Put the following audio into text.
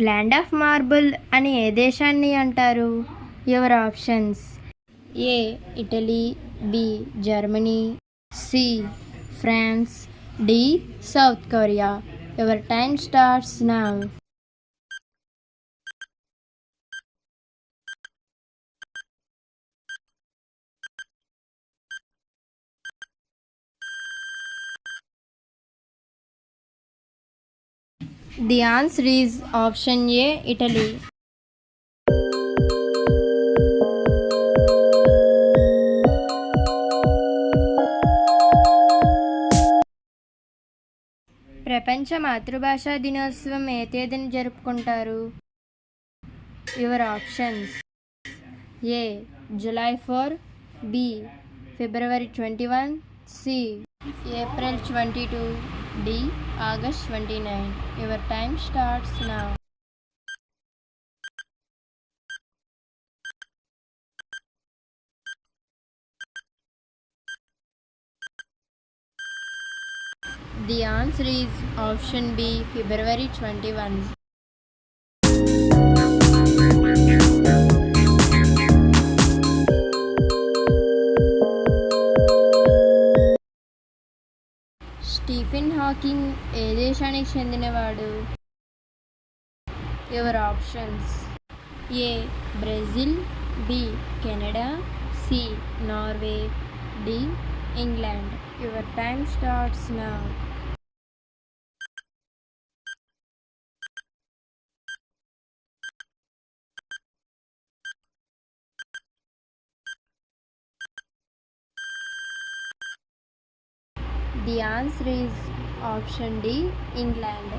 Land of marble అని ఏ దేశాన్ని అంటారు? Your options: A Italy, B Germany, C France, D South Korea. Your time starts now. The answer is option A, Italy. ప్రపంచ మాతృభాషా దినోత్సవం ఏ తేదీన జరుపుకుంటారు? Your options: A July 4, B February 21, C April 22, D August 29. Your time starts now. The answer is option B, February 21. Stephen Hawking ఏ దేశానికి చెందినవాడు? Your options: A Brazil, B Canada, C Norway, D England. Your time starts now. The answer is option D, England.